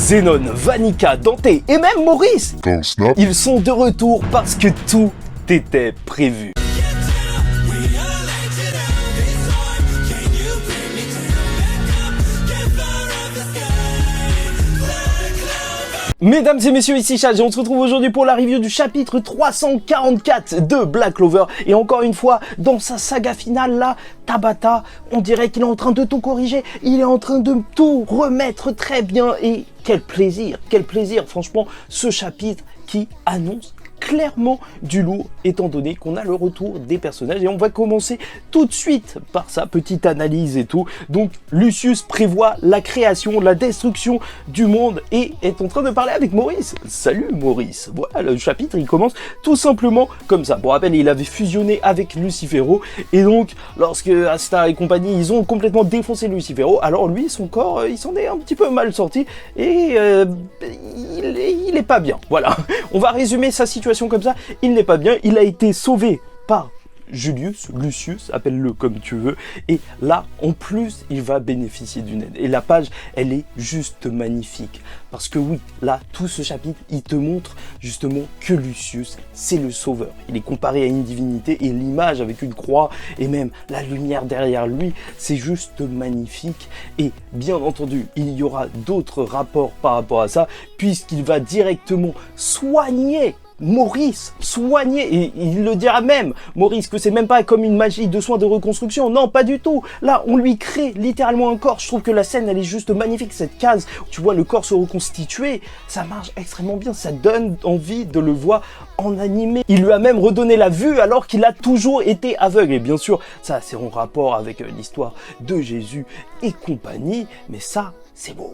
Zenon, Vanica, Dante et même Maurice, Dans le snap, ils sont de retour parce que tout était prévu. Mesdames et messieurs, ici Chad et on se retrouve aujourd'hui pour la review du chapitre 344 de Black Clover. Et encore une fois, dans sa saga finale là, Tabata, on dirait qu'il est en train de tout corriger, il est en train de tout remettre très bien et quel plaisir, franchement, ce chapitre qui annonce clairement du lourd étant donné qu'on a le retour des personnages et on va commencer tout de suite par sa petite analyse et tout. Donc Lucius prévoit la création, la destruction du monde et est en train de parler avec Maurice. Salut Maurice. Voilà, le chapitre il commence tout simplement comme ça. Pour rappel, il avait fusionné avec Lucifero et donc lorsque Asta et compagnie ils ont complètement défoncé Lucifero, alors lui son corps il s'en est un petit peu mal sorti et il est pas bien. Voilà, on va résumer sa situation comme ça, il n'est pas bien, il a été sauvé par Julius, Lucius, appelle-le comme tu veux, et là, en plus, il va bénéficier d'une aide. Et la page, elle est juste magnifique, parce que oui, là, tout ce chapitre, il te montre justement que Lucius, c'est le sauveur. Il est comparé à une divinité, et l'image avec une croix, et même la lumière derrière lui, c'est juste magnifique. Et bien entendu, il y aura d'autres rapports par rapport à ça, puisqu'il va directement soigner Maurice, et il le dira même, Maurice, que c'est même pas comme une magie de soins de reconstruction, non, pas du tout. Là, on lui crée littéralement un corps. Je trouve que la scène, elle est juste magnifique, cette case où tu vois le corps se reconstituer, ça marche extrêmement bien, ça donne envie de le voir en animé. Il lui a même redonné la vue alors qu'il a toujours été aveugle, et bien sûr, ça c'est en rapport avec l'histoire de Jésus et compagnie, mais ça, c'est beau,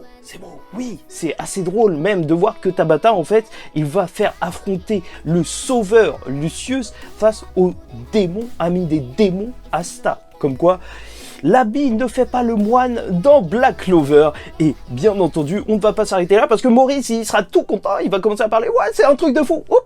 oui, c'est assez drôle même de voir que Tabata, en fait, il va faire affronter le sauveur Lucius face au démon, ami des démons, Asta. Comme quoi, l'habit ne fait pas le moine dans Black Clover. Et bien entendu, on ne va pas s'arrêter là parce que Maurice, il sera tout content, il va commencer à parler, ouais, c'est un truc de fou, oups.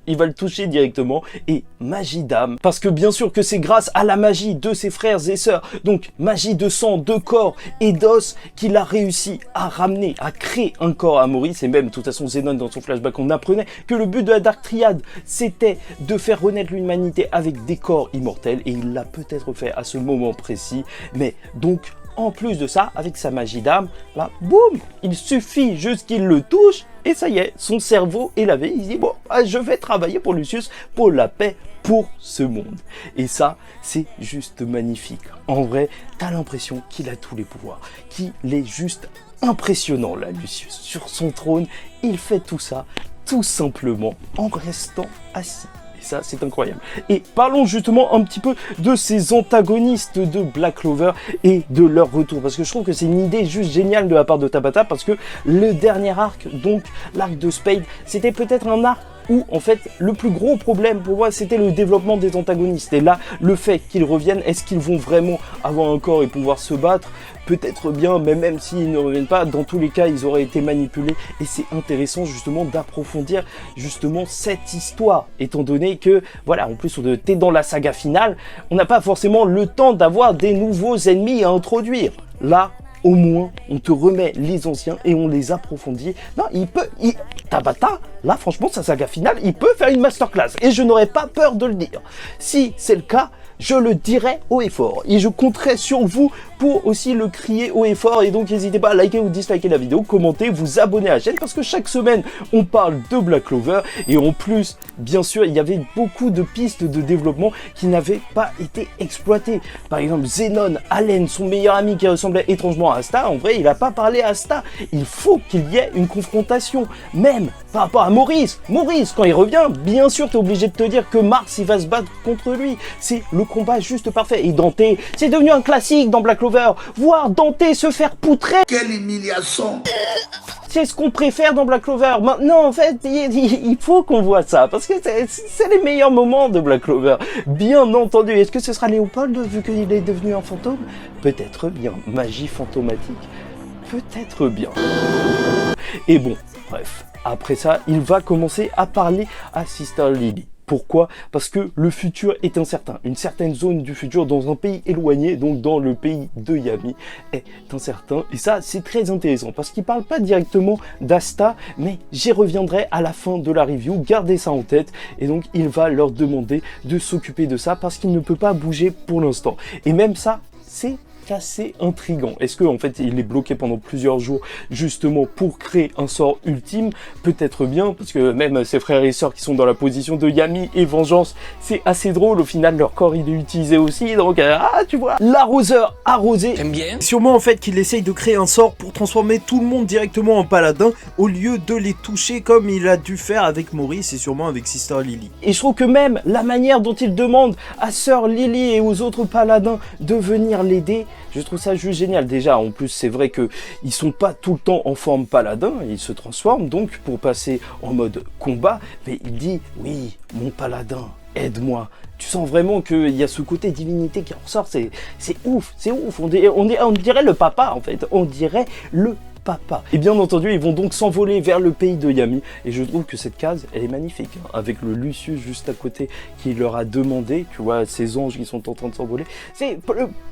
Il va le toucher directement et magie d'âme, parce que bien sûr que c'est grâce à la magie de ses frères et sœurs, donc magie de sang, de corps et d'os, qu'il a réussi à ramener, à créer un corps à Maurice. Et même de toute façon Zenon dans son flashback on apprenait que le but de la Dark Triad c'était de faire renaître l'humanité avec des corps immortels, et il l'a peut-être fait à ce moment précis. Mais donc en plus de ça, avec sa magie d'âme, là, boum, il suffit juste qu'il le touche, et ça y est, son cerveau est lavé, il dit, bon, je vais travailler pour Lucius, pour la paix, pour ce monde. Et ça, c'est juste magnifique. En vrai, t'as l'impression qu'il a tous les pouvoirs, qu'il est juste impressionnant, là, Lucius. Sur son trône, il fait tout ça, tout simplement, en restant assis. Ça, c'est incroyable. Et parlons justement un petit peu de ces antagonistes de Black Clover et de leur retour, parce que je trouve que c'est une idée juste géniale de la part de Tabata, parce que le dernier arc, donc l'arc de Spade, c'était peut-être un arc où en fait le plus gros problème pour moi c'était le développement des antagonistes, et là le fait qu'ils reviennent, est-ce qu'ils vont vraiment avoir un corps et pouvoir se battre? Peut-être bien, mais même s'ils ne reviennent pas, dans tous les cas ils auraient été manipulés, et c'est intéressant justement d'approfondir justement cette histoire, étant donné que voilà, en plus on était dans la saga finale, on n'a pas forcément le temps d'avoir des nouveaux ennemis à introduire. Là au moins, on te remet les anciens et on les approfondit. Non, Tabata, là, franchement, sa saga finale, il peut faire une masterclass. Et je n'aurais pas peur de le dire. Si c'est le cas, je le dirai haut et fort. Et je compterai sur vous pour aussi le crier haut et fort. Et donc, n'hésitez pas à liker ou disliker la vidéo, commenter, vous abonner à la chaîne, parce que chaque semaine, on parle de Black Clover. Et en plus, bien sûr, il y avait beaucoup de pistes de développement qui n'avaient pas été exploitées. Par exemple, Zenon, Allen, son meilleur ami qui ressemblait étrangement à Asta, en vrai, il n'a pas parlé à Asta. Il faut qu'il y ait une confrontation. Même par rapport à Maurice, quand il revient, bien sûr, tu es obligé de te dire que Mars, il va se battre contre lui. C'est le combat juste parfait. Et Dante, c'est devenu un classique dans Black Clover. Voir Dante se faire poutrer. quelle humiliation! C'est ce qu'on préfère dans Black Clover. Maintenant, en fait, il faut qu'on voit ça, parce que c'est les meilleurs moments de Black Clover. Bien entendu. Est-ce que ce sera Léopold, vu qu'il est devenu un fantôme? Peut-être bien. Magie fantomatique? Peut-être bien. Et bon, bref. Après ça, il va commencer à parler à Sister Lily. Pourquoi? Parce que le futur est incertain. Une certaine zone du futur dans un pays éloigné, donc dans le pays de Yami, est incertain. Et ça, c'est très intéressant parce qu'il parle pas directement d'Asta, mais j'y reviendrai à la fin de la review. Gardez ça en tête. Et donc, il va leur demander de s'occuper de ça parce qu'il ne peut pas bouger pour l'instant. Et même ça, c'est assez intriguant. Est-ce que en fait il est bloqué pendant plusieurs jours justement pour créer un sort ultime? Peut-être bien, parce que même ses frères et sœurs qui sont dans la position de Yami et Vengeance, c'est assez drôle. Au final, leur corps il est utilisé aussi, donc tu vois, l'arroseur arrosé. J'aime bien. Sûrement en fait qu'il essaye de créer un sort pour transformer tout le monde directement en paladin au lieu de les toucher comme il a dû faire avec Maurice et sûrement avec Sister Lily. Et je trouve que même la manière dont il demande à Sœur Lily et aux autres paladins de venir l'aider, je trouve ça juste génial. Déjà, en plus, c'est vrai que ils sont pas tout le temps en forme paladin, ils se transforment donc pour passer en mode combat. Mais il dit, oui, mon paladin, aide-moi. Tu sens vraiment qu'il y a ce côté divinité qui ressort. C'est ouf, c'est ouf. On dirait le papa en fait. On dirait le papa. Et bien entendu, ils vont donc s'envoler vers le pays de Yami. Et je trouve que cette case, elle est magnifique. Hein, avec le Lucius juste à côté qui leur a demandé, tu vois, ces anges qui sont en train de s'envoler. C'est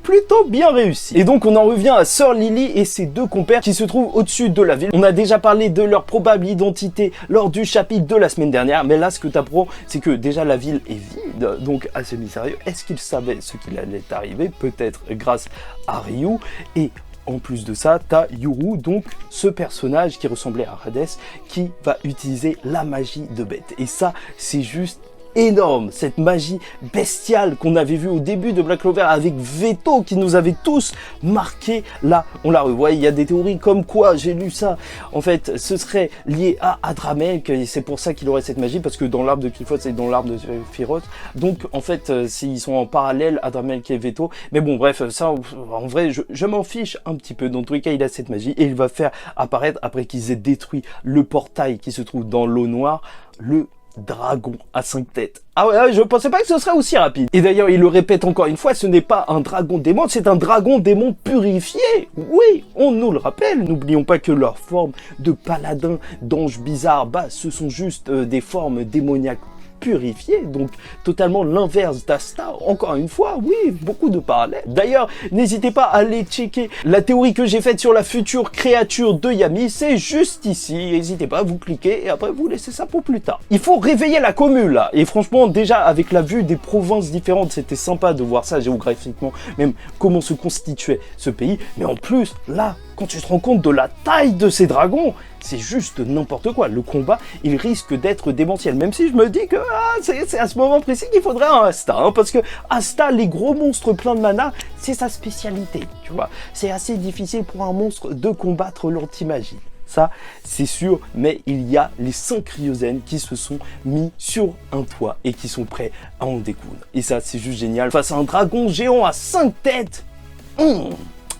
plutôt bien réussi. Et donc, on en revient à Sœur Lily et ses deux compères qui se trouvent au-dessus de la ville. On a déjà parlé de leur probable identité lors du chapitre de la semaine dernière. Mais là, ce que tu apprends, c'est que déjà la ville est vide. Donc, assez mystérieux. Est-ce qu'ils savaient ce qu'il allait arriver? Peut-être grâce à Ryu. Et en plus de ça, t'as Yuru, donc ce personnage qui ressemblait à Hades, qui va utiliser la magie de bête. Et ça, c'est juste énorme, cette magie bestiale qu'on avait vue au début de Black Clover avec Veto qui nous avait tous marqué. Là, on la revoit, il y a des théories comme quoi, j'ai lu ça, en fait, ce serait lié à Adramelk et c'est pour ça qu'il aurait cette magie, parce que dans l'arbre de Qliphothes c'est dans l'arbre de Sephiroth, donc en fait, s'ils sont en parallèle, Adramelk et Veto, mais bon, bref, ça, en vrai, je m'en fiche un petit peu. Dans tous les cas, il a cette magie et il va faire apparaître, après qu'ils aient détruit le portail qui se trouve dans l'eau noire, le dragon à 5 têtes. Ah ouais, je pensais pas que ce serait aussi rapide. Et d'ailleurs, il le répète encore une fois, ce n'est pas un dragon démon, c'est un dragon démon purifié. Oui, on nous le rappelle. N'oublions pas que leurs formes de paladins, d'anges bizarres, bah, ce sont juste des formes démoniaques purifié, donc totalement l'inverse d'Asta. Encore une fois, oui, beaucoup de parallèles. D'ailleurs, n'hésitez pas à aller checker la théorie que j'ai faite sur la future créature de Yami, c'est juste ici. N'hésitez pas, vous cliquez et après vous laissez ça pour plus tard. Il faut réveiller la commune là, et franchement, déjà avec la vue des provinces différentes, c'était sympa de voir ça géographiquement, même comment se constituait ce pays, mais en plus, là, quand tu te rends compte de la taille de ces dragons, c'est juste n'importe quoi. Le combat, il risque d'être démentiel. Même si je me dis que c'est à ce moment précis qu'il faudrait un Asta. Hein, parce que Asta, les gros monstres pleins de mana, c'est sa spécialité. Tu vois, c'est assez difficile pour un monstre de combattre l'anti-magie. Ça, c'est sûr, mais il y a les 5 Ryozen qui se sont mis sur un toit et qui sont prêts à en découdre. Et ça, c'est juste génial. Face à un dragon géant à 5 têtes,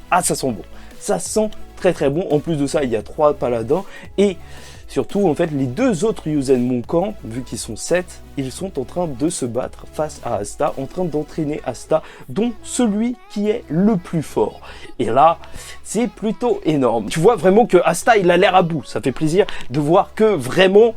ah, ça sent bon. Ça sent très bon. En plus de ça, il y a 3 paladins et surtout, en fait, les 2 autres Ryozen Monkan, vu qu'ils sont 7, ils sont en train de se battre face à Asta, en train d'entraîner Asta, dont celui qui est le plus fort. Et là, c'est plutôt énorme. Tu vois vraiment que Asta, il a l'air à bout. Ça fait plaisir de voir que vraiment,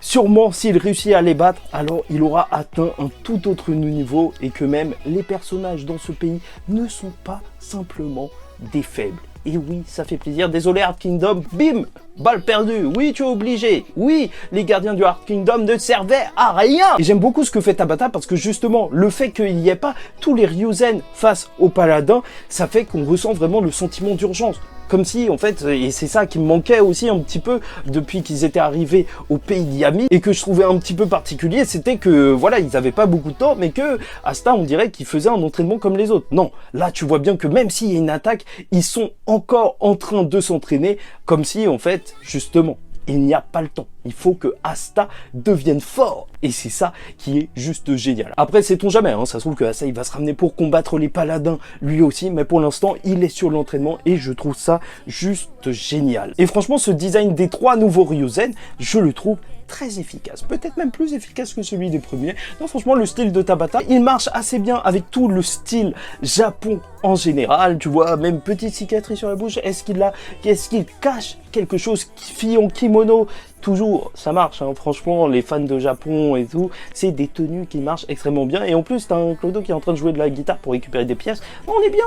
sûrement, s'il réussit à les battre, alors il aura atteint un tout autre niveau et que même les personnages dans ce pays ne sont pas simplement des faibles. Et oui, ça fait plaisir. Désolé Heart Kingdom, bim, balle perdue. Oui, tu es obligé. Oui, les gardiens du Heart Kingdom ne servaient à rien. Et j'aime beaucoup ce que fait Tabata parce que justement, le fait qu'il n'y ait pas tous les Ryozen face aux paladins, ça fait qu'on ressent vraiment le sentiment d'urgence. Comme si, en fait, et c'est ça qui me manquait aussi un petit peu depuis qu'ils étaient arrivés au pays d'Yami, et que je trouvais un petit peu particulier, c'était que, voilà, ils n'avaient pas beaucoup de temps, mais que Asta, on dirait qu'ils faisaient un entraînement comme les autres. Non, là, tu vois bien que même s'il y a une attaque, ils sont encore en train de s'entraîner, comme si, en fait, justement, il n'y a pas le temps. Il faut que Asta devienne fort. Et c'est ça qui est juste génial. Après, sait-on jamais, hein, ça se trouve que Asta, il va se ramener pour combattre les paladins lui aussi. Mais pour l'instant, il est sur l'entraînement et je trouve ça juste génial. Et franchement, ce design des 3 nouveaux Ryozen, je le trouve très efficace, peut-être même plus efficace que celui des premiers. Non, franchement, le style de Tabata, il marche assez bien avec tout le style Japon en général, tu vois, même petite cicatrice sur la bouche, est-ce qu'il cache quelque chose, fille en kimono? Toujours, ça marche, hein. Franchement, les fans de Japon et tout, c'est des tenues qui marchent extrêmement bien. Et en plus, t'as un Clodo qui est en train de jouer de la guitare pour récupérer des pièces. On est bien,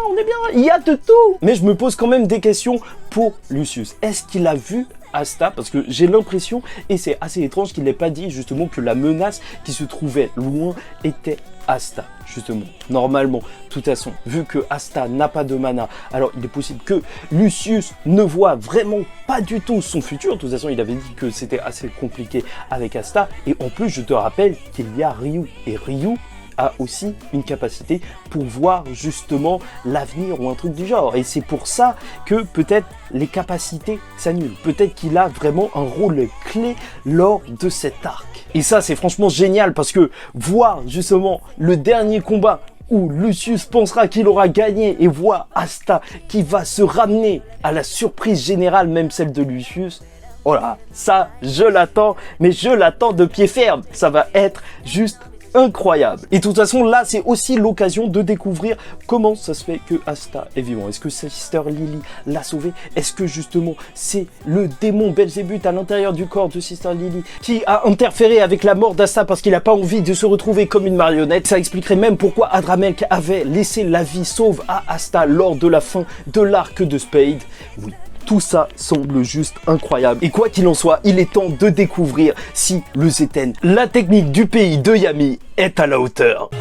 il y a de tout. Mais je me pose quand même des questions pour Lucius. Est-ce qu'il a vu Asta? Parce que j'ai l'impression, et c'est assez étrange qu'il n'ait pas dit justement que la menace qui se trouvait loin était Asta, justement. Normalement, de toute façon, vu que Asta n'a pas de mana, alors il est possible que Lucius ne voit vraiment pas du tout son futur. De toute façon, il avait dit que c'était assez compliqué avec Asta. Et en plus, je te rappelle qu'il y a Ryu. Et Ryu a aussi une capacité pour voir justement l'avenir ou un truc du genre. Et c'est pour ça que peut-être les capacités s'annulent. Peut-être qu'il a vraiment un rôle clé lors de cet arc. Et ça, c'est franchement génial parce que voir justement le dernier combat où Lucius pensera qu'il aura gagné et voir Asta qui va se ramener à la surprise générale, même celle de Lucius, oh là, ça, je l'attends, mais je l'attends de pied ferme. Ça va être juste incroyable. Et de toute façon, là, c'est aussi l'occasion de découvrir comment ça se fait que Asta est vivant. Est-ce que Sister Lily l'a sauvé? Est-ce que justement, c'est le démon Belzébuth à l'intérieur du corps de Sister Lily qui a interféré avec la mort d'Asta parce qu'il n'a pas envie de se retrouver comme une marionnette? Ça expliquerait même pourquoi Adramelk avait laissé la vie sauve à Asta lors de la fin de l'arc de Spade. Oui. Tout ça semble juste incroyable. Et quoi qu'il en soit, il est temps de découvrir si le Zeten, la technique du pays de Yami, est à la hauteur.